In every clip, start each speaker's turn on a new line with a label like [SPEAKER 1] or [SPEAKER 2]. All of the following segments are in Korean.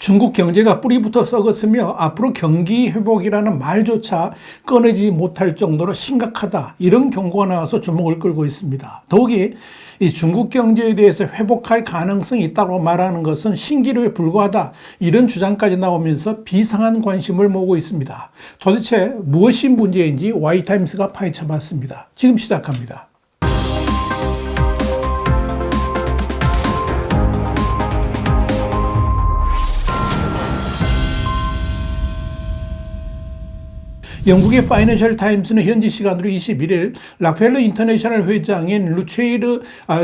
[SPEAKER 1] 중국 경제가 뿌리부터 썩었으며 앞으로 경기 회복이라는 말조차 꺼내지 못할 정도로 심각하다. 이런 경고가 나와서 주목을 끌고 있습니다. 더욱이 이 중국 경제에 대해서 회복할 가능성이 있다고 말하는 것은 신기루에 불과하다. 이런 주장까지 나오면서 비상한 관심을 모으고 있습니다. 도대체 무엇이 문제인지 Y타임스가 파헤쳐봤습니다. 지금 시작합니다. 영국의 파이낸셜 타임스는 현지 시간으로 21일 락펠러 인터내셔널 회장인 루체이르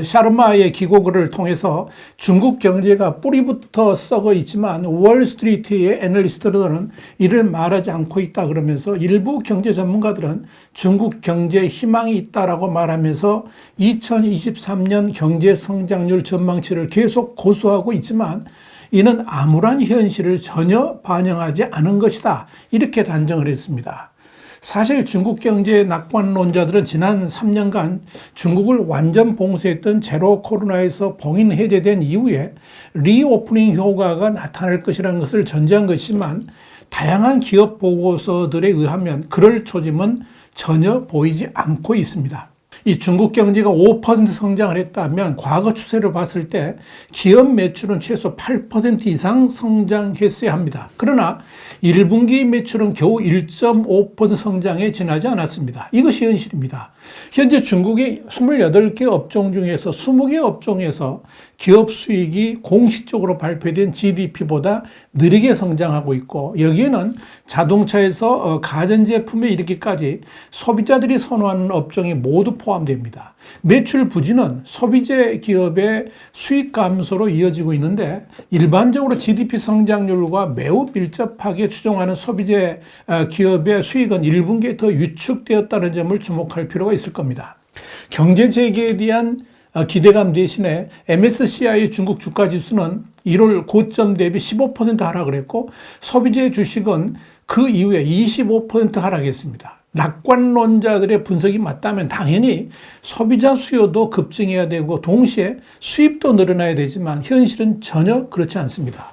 [SPEAKER 1] 샤르마의 기고글을 통해서 중국 경제가 뿌리부터 썩어 있지만 월스트리트의 애널리스트들은 이를 말하지 않고 있다 그러면서 일부 경제 전문가들은 중국 경제에 희망이 있다라고 말하면서 2023년 경제 성장률 전망치를 계속 고수하고 있지만 이는 암울한 현실을 전혀 반영하지 않은 것이다. 이렇게 단정을 했습니다. 사실 중국 경제의 낙관론자들은 지난 3년간 중국을 완전 봉쇄했던 제로 코로나에서 봉인 해제된 이후에 리오프닝 효과가 나타날 것이라는 것을 전제한 것이지만 다양한 기업 보고서들에 의하면 그럴 초짐은 전혀 보이지 않고 있습니다. 이 중국 경제가 5% 성장을 했다면 과거 추세를 봤을 때 기업 매출은 최소 8% 이상 성장했어야 합니다. 그러나 1분기 매출은 겨우 1.5% 성장에 지나지 않았습니다. 이것이 현실입니다. 현재 중국의 28개 업종 중에서 20개 업종에서 기업 수익이 공식적으로 발표된 GDP보다 느리게 성장하고 있고 여기에는 자동차에서 가전제품에 이르기까지 소비자들이 선호하는 업종이 모두 포함됩니다. 매출 부진은 소비재 기업의 수익 감소로 이어지고 있는데 일반적으로 GDP 성장률과 매우 밀접하게 추정하는 소비재 기업의 수익은 1분기에 더 위축되었다는 점을 주목할 필요가 있을 겁니다. 경제 재개에 대한 기대감 대신에 MSCI 중국 주가지수는 1월 고점 대비 15% 하락을 했고 소비재 주식은 그 이후에 25% 하락했습니다. 낙관론자들의 분석이 맞다면 당연히 소비자 수요도 급증해야 되고 동시에 수입도 늘어나야 되지만 현실은 전혀 그렇지 않습니다.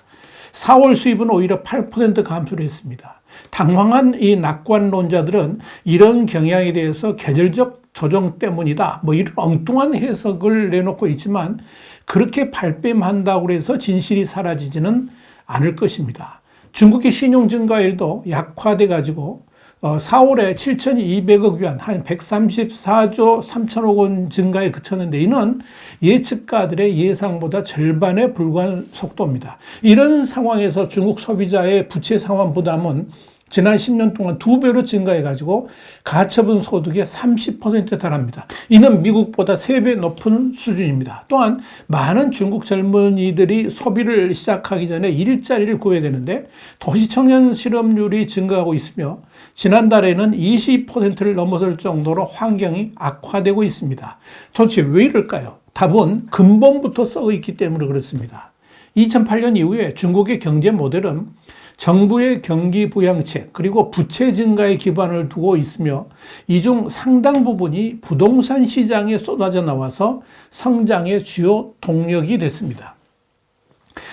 [SPEAKER 1] 4월 수입은 오히려 8% 감소를 했습니다. 당황한 이 낙관론자들은 이런 경향에 대해서 계절적 조정 때문이다. 이런 엉뚱한 해석을 내놓고 있지만 그렇게 발뺌한다고 해서 진실이 사라지지는 않을 것입니다. 중국의 신용 증가율도 약화돼 가지고 4월에 7,200억 위안, 한 134조 3천억 원 증가에 그쳤는데 이는 예측가들의 예상보다 절반에 불과한 속도입니다. 이런 상황에서 중국 소비자의 부채 상환 부담은 지난 10년 동안 2배로 증가해가지고 가처분 소득의 30%에 달합니다. 이는 미국보다 3배 높은 수준입니다. 또한 많은 중국 젊은이들이 소비를 시작하기 전에 일자리를 구해야 되는데 도시청년 실업률이 증가하고 있으며 지난달에는 20%를 넘어설 정도로 환경이 악화되고 있습니다. 도대체 왜 이럴까요? 답은 근본부터 썩어 있기 때문에 그렇습니다. 2008년 이후에 중국의 경제 모델은 정부의 경기 부양책 그리고 부채 증가에 기반을 두고 있으며 이 중 상당 부분이 부동산 시장에 쏟아져 나와서 성장의 주요 동력이 됐습니다.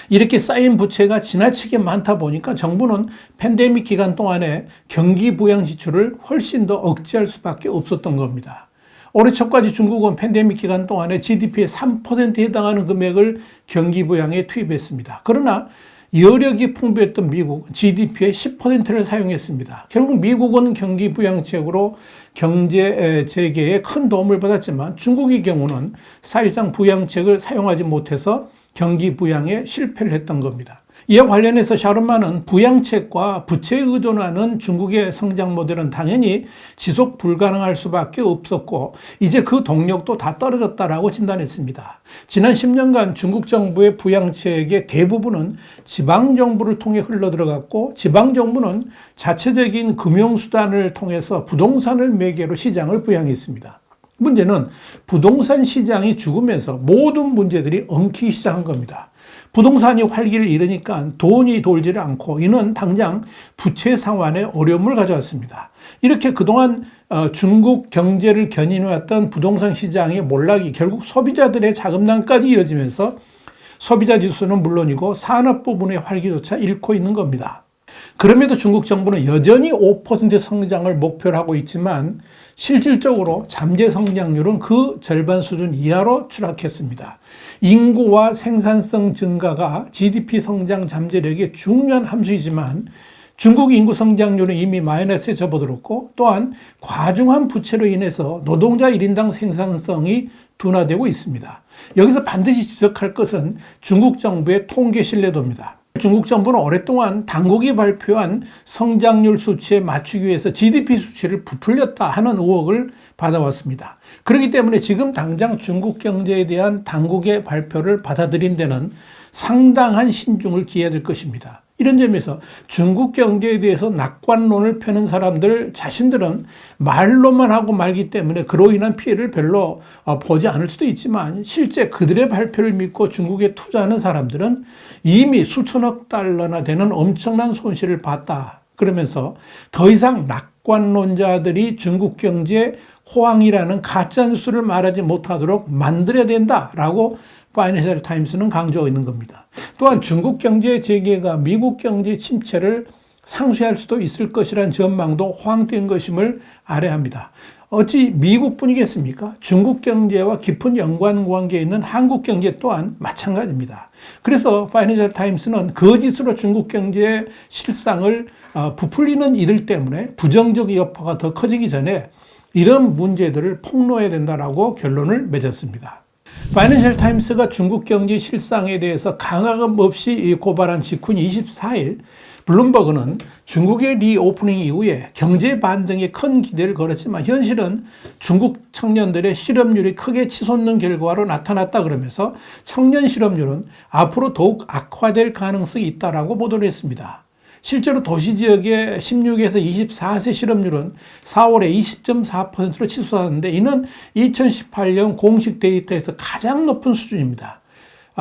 [SPEAKER 1] 이렇게 쌓인 부채가 지나치게 많다 보니까 정부는 팬데믹 기간 동안에 경기 부양 지출을 훨씬 더 억제할 수밖에 없었던 겁니다. 올해 초까지 중국은 팬데믹 기간 동안에 GDP의 3%에 해당하는 금액을 경기 부양에 투입했습니다. 그러나 여력이 풍부했던 미국 GDP의 10%를 사용했습니다. 결국 미국은 경기 부양책으로 경제 재개에 큰 도움을 받았지만 중국의 경우는 사실상 부양책을 사용하지 못해서 경기 부양에 실패를 했던 겁니다. 이와 관련해서 샤르마는 부양책과 부채에 의존하는 중국의 성장 모델은 당연히 지속 불가능할 수밖에 없었고 이제 그 동력도 다 떨어졌다라고 진단했습니다. 지난 10년간 중국 정부의 부양책의 대부분은 지방정부를 통해 흘러들어갔고 지방정부는 자체적인 금융수단을 통해서 부동산을 매개로 시장을 부양했습니다. 문제는 부동산 시장이 죽으면서 모든 문제들이 엉키기 시작한 겁니다. 부동산이 활기를 잃으니까 돈이 돌지를 않고 이는 당장 부채 상환에 어려움을 가져왔습니다. 이렇게 그동안 중국 경제를 견인해왔던 부동산 시장의 몰락이 결국 소비자들의 자금난까지 이어지면서 소비자 지수는 물론이고 산업 부분의 활기조차 잃고 있는 겁니다. 그럼에도 중국 정부는 여전히 5% 성장을 목표로 하고 있지만 실질적으로 잠재 성장률은 그 절반 수준 이하로 추락했습니다. 인구와 생산성 증가가 GDP 성장 잠재력의 중요한 함수이지만 중국 인구 성장률은 이미 마이너스에 접어들었고 또한 과중한 부채로 인해서 노동자 1인당 생산성이 둔화되고 있습니다. 여기서 반드시 지적할 것은 중국 정부의 통계 신뢰도입니다. 중국 정부는 오랫동안 당국이 발표한 성장률 수치에 맞추기 위해서 GDP 수치를 부풀렸다 하는 의혹을 받아왔습니다. 그렇기 때문에 지금 당장 중국 경제에 대한 당국의 발표를 받아들인 데는 상당한 신중을 기해야 될 것입니다. 이런 점에서 중국 경제에 대해서 낙관론을 펴는 사람들 자신들은 말로만 하고 말기 때문에 그로 인한 피해를 별로 보지 않을 수도 있지만 실제 그들의 발표를 믿고 중국에 투자하는 사람들은 이미 수천억 달러나 되는 엄청난 손실을 봤다. 그러면서 더 이상 낙관론자들이 중국 경제의 호황이라는 가짜뉴스를 말하지 못하도록 만들어야 된다라고 파이낸셜 타임스는 강조하고 있는 겁니다. 또한 중국 경제의 재개가 미국 경제 침체를 상쇄할 수도 있을 것이라는 전망도 호황된 것임을 알아야 합니다. 어찌 미국뿐이겠습니까? 중국 경제와 깊은 연관관계에 있는 한국 경제 또한 마찬가지입니다. 그래서 파이낸셜 타임스는 거짓으로 중국 경제의 실상을 부풀리는 이들 때문에 부정적 여파가 더 커지기 전에 이런 문제들을 폭로해야 된다라고 결론을 맺었습니다. 파이낸셜 타임스가 중국 경제 실상에 대해서 강화감 없이 고발한 직후 24일 블룸버그는 중국의 리오프닝 이후에 경제 반등에 큰 기대를 걸었지만 현실은 중국 청년들의 실업률이 크게 치솟는 결과로 나타났다 그러면서 청년 실업률은 앞으로 더욱 악화될 가능성이 있다라고 보도를 했습니다. 실제로 도시지역의 16에서 24세 실업률은 4월에 20.4%로 치솟았는데 이는 2018년 공식 데이터에서 가장 높은 수준입니다.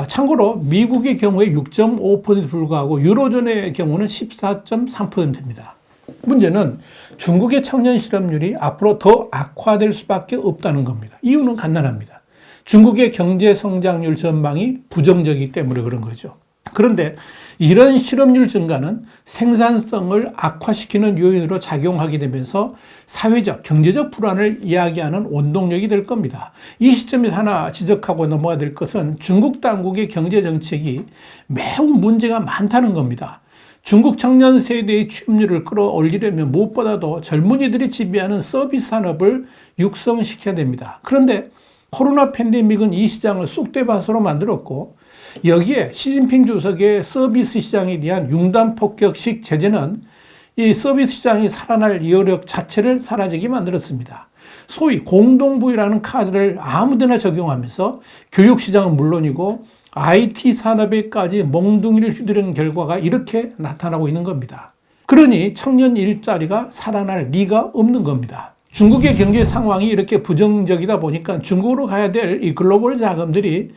[SPEAKER 1] 참고로 미국의 경우에 6.5%에 불과하고 유로존의 경우는 14.3%입니다. 문제는 중국의 청년 실업률이 앞으로 더 악화될 수밖에 없다는 겁니다. 이유는 간단합니다. 중국의 경제 성장률 전망이 부정적이기 때문에 그런 거죠. 그런데 이런 실업률 증가는 생산성을 악화시키는 요인으로 작용하게 되면서 사회적, 경제적 불안을 이야기하는 원동력이 될 겁니다. 이 시점에서 하나 지적하고 넘어가야 될 것은 중국 당국의 경제 정책이 매우 문제가 많다는 겁니다. 중국 청년 세대의 취업률을 끌어올리려면 무엇보다도 젊은이들이 지배하는 서비스 산업을 육성시켜야 됩니다. 그런데 코로나 팬데믹은 이 시장을 쑥대밭으로 만들었고 여기에 시진핑 주석의 서비스 시장에 대한 융단폭격식 제재는 이 서비스 시장이 살아날 여력 자체를 사라지게 만들었습니다. 소위 공동부유라는 카드를 아무데나 적용하면서 교육시장은 물론이고 IT 산업에까지 몽둥이를 휘두르는 결과가 이렇게 나타나고 있는 겁니다. 그러니 청년 일자리가 살아날 리가 없는 겁니다. 중국의 경제 상황이 이렇게 부정적이다 보니까 중국으로 가야 될 이 글로벌 자금들이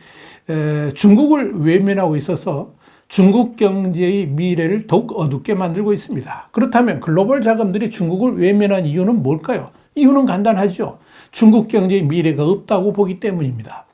[SPEAKER 1] 중국을 외면하고 있어서 중국 경제의 미래를 더욱 어둡게 만들고 있습니다. 그렇다면 글로벌 자금들이 중국을 외면한 이유는 뭘까요? 이유는 간단하죠. 중국 경제의 미래가 없다고 보기 때문입니다.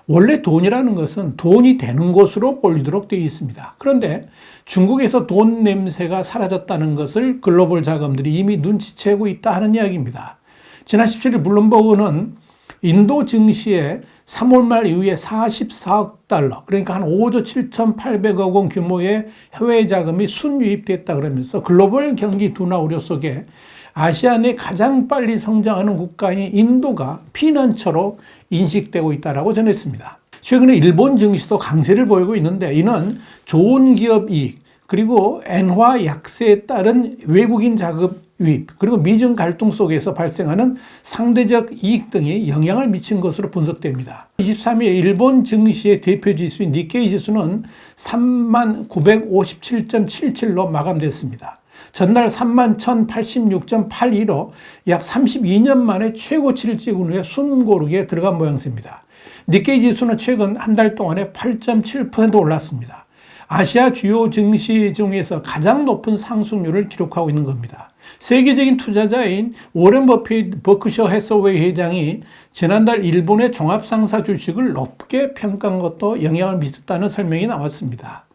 [SPEAKER 1] 원래 돈이라는 것은 돈이 되는 곳으로 몰리도록 되어 있습니다. 그런데 중국에서 돈 냄새가 사라졌다는 것을 글로벌 자금들이 이미 눈치채고 있다 하는 이야기입니다. 지난 17일 블룸버그는 인도 증시에 3월 말 이후에 44억 달러, 그러니까 한 5조 7,800억 원 규모의 해외 자금이 순유입됐다 그러면서 글로벌 경기 둔화 우려 속에 아시아 내 가장 빨리 성장하는 국가인 인도가 피난처로 인식되고 있다고 전했습니다. 최근에 일본 증시도 강세를 보이고 있는데 이는 좋은 기업 이익, 그리고 엔화 약세에 따른 외국인 자금 유입, 그리고 미중 갈등 속에서 발생하는 상대적 이익 등이 영향을 미친 것으로 분석됩니다. 23일 일본 증시의 대표 지수인 니케이 지수는 3957.77로 마감됐습니다. 전날 31,086.82로 약 32년 만에 최고치를 찍은 후에 숨고르게 들어간 모양새입니다. 니케이 지수는 최근 한 달 동안에 8.7% 올랐습니다. 아시아 주요 증시 중에서 가장 높은 상승률을 기록하고 있는 겁니다. 세계적인 투자자인 워렌 버핏 버크셔 해서웨이 회장이 지난달 일본의 종합상사 주식을 높게 평가한 것도 영향을 미쳤다는 설명이 나왔습니다.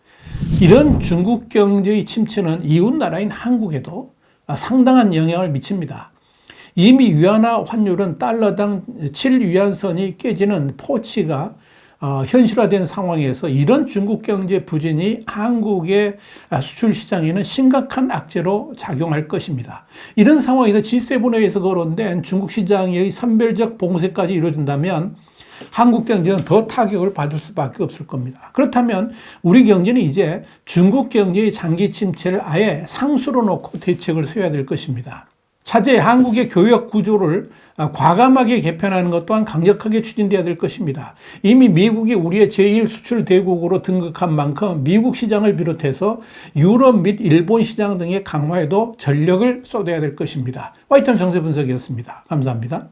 [SPEAKER 1] 이런 중국 경제의 침체는 이웃 나라인 한국에도 상당한 영향을 미칩니다. 이미 위안화 환율은 달러당 7위안선이 깨지는 포치가 현실화된 상황에서 이런 중국 경제 부진이 한국의 수출 시장에는 심각한 악재로 작용할 것입니다. 이런 상황에서 G7에서 거론된 중국 시장의 선별적 봉쇄까지 이루어진다면 한국 경제는 더 타격을 받을 수밖에 없을 겁니다. 그렇다면 우리 경제는 이제 중국 경제의 장기 침체를 아예 상수로 놓고 대책을 세워야 될 것입니다. 차제 한국의 교육 구조를 과감하게 개편하는 것 또한 강력하게 추진돼야 될 것입니다. 이미 미국이 우리의 제1 수출 대국으로 등극한 만큼 미국 시장을 비롯해서 유럽 및 일본 시장 등의 강화에도 전력을 쏟아야 될 것입니다. 화이트함 정세 분석이었습니다. 감사합니다.